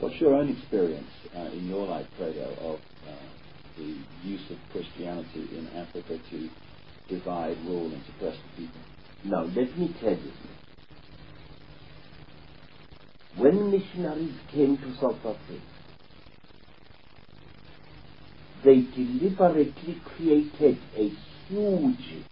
What's your own experience in your life, Credo, of the use of Christianity in Africa to divide, rule, and suppress the people? Now, let me tell you. When missionaries came to South Africa, they deliberately created a huge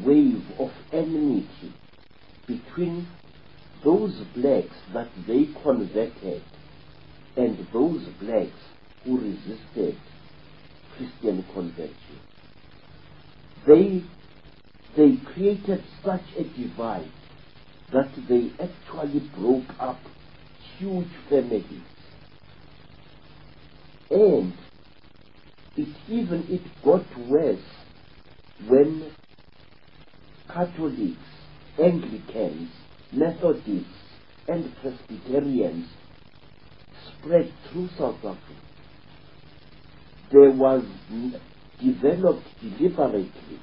wave of enmity between those blacks that they converted and those blacks who resisted Christian conversion. They created such a divide that they actually broke up huge families. And it got worse when Catholics, Anglicans, Methodists, and Presbyterians spread through South Africa. There was developed deliberately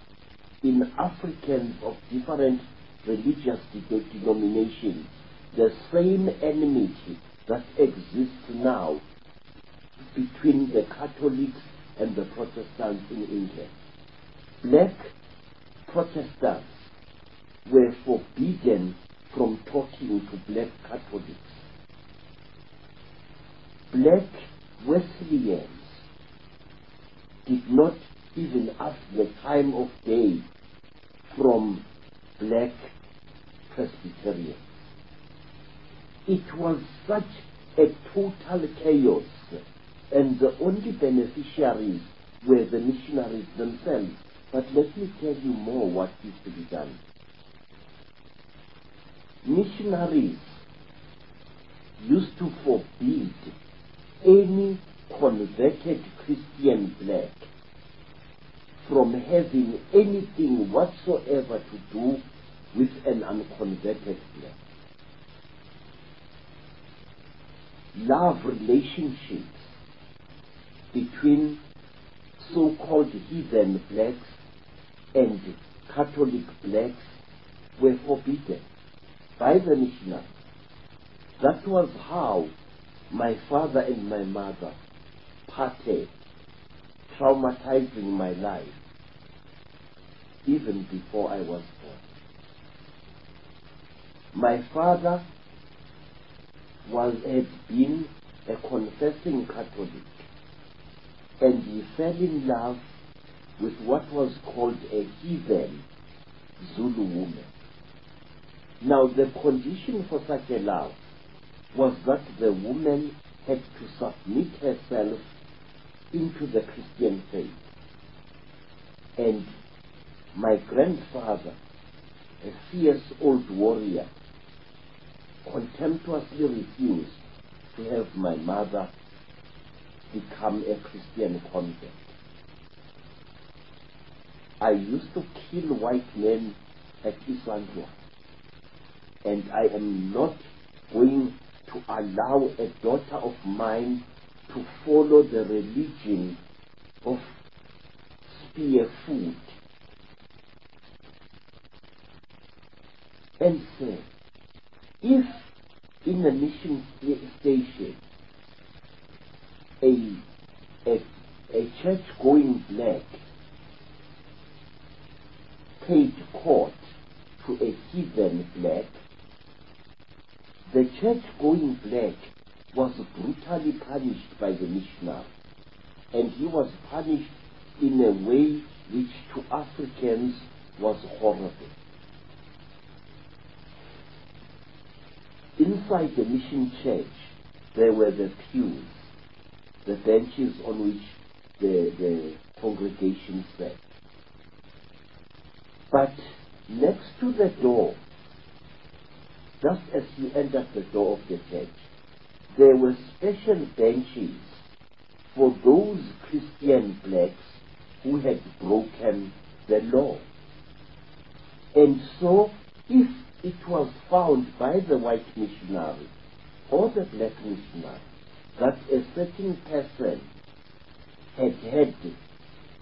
in Africans of different religious denominations the same enmity that exists now between the Catholics and the Protestants in England. Black Protestants were forbidden from talking to black Catholics. Black Wesleyans did not even ask the time of day from black Presbyterians. It was such a total chaos, and the only beneficiaries were the missionaries themselves. But let me tell you more what is to be done. Missionaries used to forbid any converted Christian black from having anything whatsoever to do with an unconverted black. Love relationships between so-called heathen blacks and Catholic blacks were forbidden by the missionaries. That was how my father and my mother parted, traumatizing my life even before I was born. My father had been a confessing Catholic, and he fell in love with what was called a heathen Zulu woman. Now, the condition for such a love was that the woman had to submit herself into the Christian faith. And my grandfather, a fierce old warrior, contemptuously refused to have my mother become a Christian convert. I used to kill white men at Isandwa, and I am not going to allow a daughter of mine to follow the religion of spear food. And say, if in a mission station a church-going black paid court to a heathen black, the church-going black was brutally punished by the missionary, and he was punished in a way which to Africans was horrible. Inside the mission church, there were the pews, the benches on which the congregation sat. But next to the door, just as you entered the door of the church, there were special benches for those Christian blacks who had broken the law. And so, if it was found by the white missionary or the black missionary that a certain person had had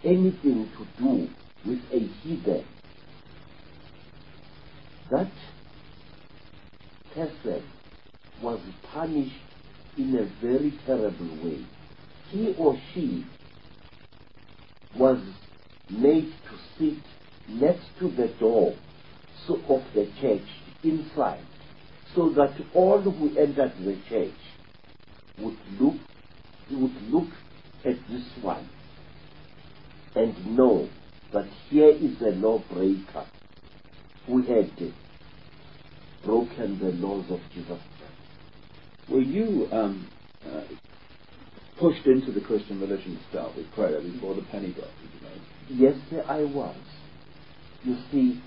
anything to do with a heathen, that person was punished in a very terrible way. He or she was made to sit next to the door of the church inside, so that all who entered the church would look at this one and know that here is a lawbreaker who had broken the laws of Jesus Christ. Were you pushed into the Christian religion to start with, Credo, before the penny dropped? Yes, I was. You see,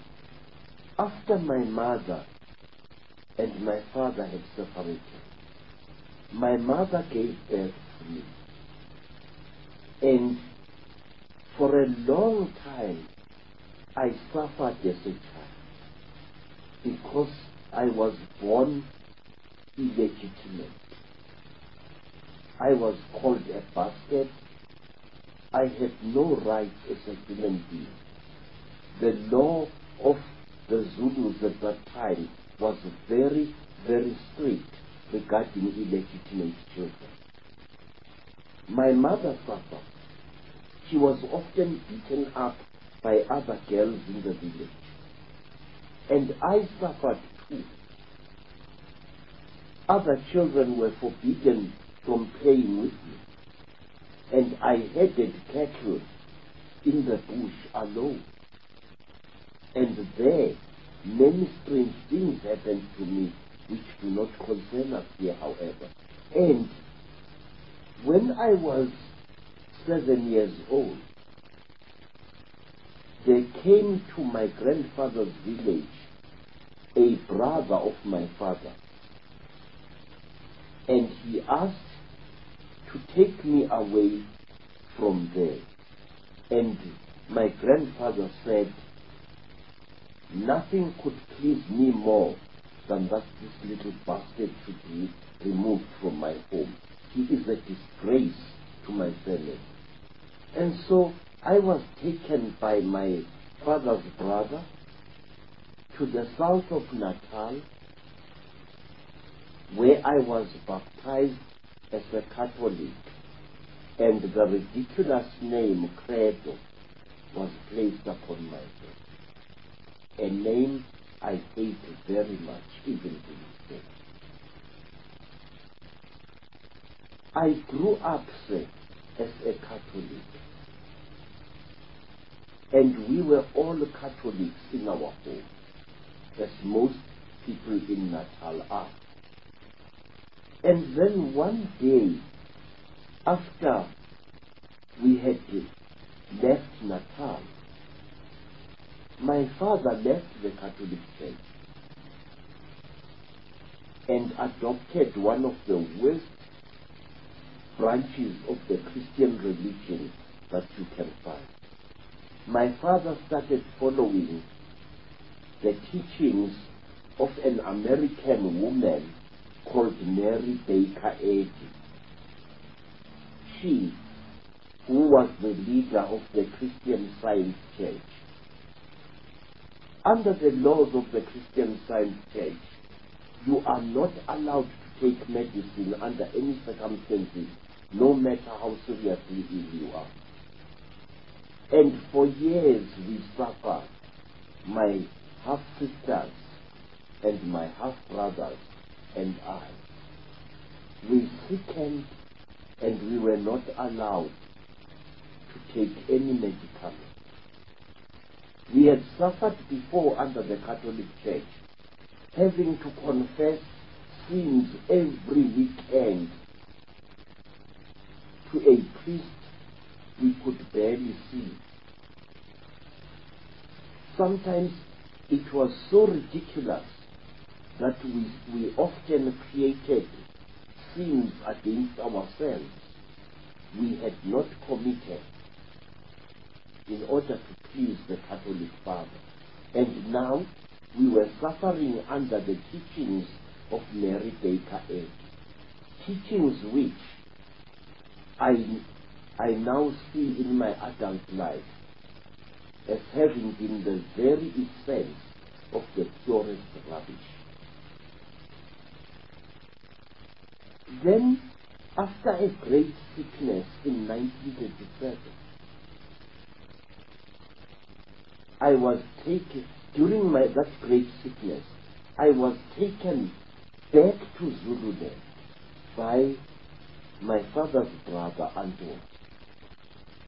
after my mother and my father had separated, my mother gave birth to me. And for a long time, I suffered as a child because I was born illegitimate. I was called a bastard. I had no rights as a human being. The law of the Zulus at that time was very, very strict regarding illegitimate children. My mother suffered. She was often beaten up by other girls in the village. And I suffered too. Other children were forbidden from playing with me. And I herded cattle in the bush alone. And there, many strange things happened to me which do not concern us here, however. And when I was 7 years old, there came to my grandfather's village a brother of my father, and he asked to take me away from there. And my grandfather said, nothing could please me more than that this little bastard should be removed from my home. He is a disgrace to my family. And so I was taken by my father's brother to the south of Natal, where I was baptized as a Catholic, and the ridiculous name Credo was placed upon my head, a name I hate very much, even to this day. I grew up, sir, as a Catholic, and we were all Catholics in our home, as most people in Natal are. And then one day, after we had left Natal, my father left the Catholic Church and adopted one of the worst branches of the Christian religion that you can find. My father started following the teachings of an American woman called Mary Baker Eddy. She, who was the leader of the Christian Science Church. Under the laws of the Christian Science Church, you are not allowed to take medicine under any circumstances, no matter how seriously ill you are. And for years we suffered, my half-sisters and my half-brothers and I. We sickened and we were not allowed to take any medicament. We had suffered before under the Catholic Church, having to confess sins every weekend to a priest we could barely see. Sometimes it was so ridiculous that we often created sins against ourselves we had not committed in order to please the Catholic Father. And now we were suffering under the teachings of Mary Baker Eddy, teachings which I now see in my adult life as having been the very essence of the purest rubbish. Then, after a great sickness in 1937, I was taken, during that great sickness, I was taken back to Zululand by my father's brother, Anton.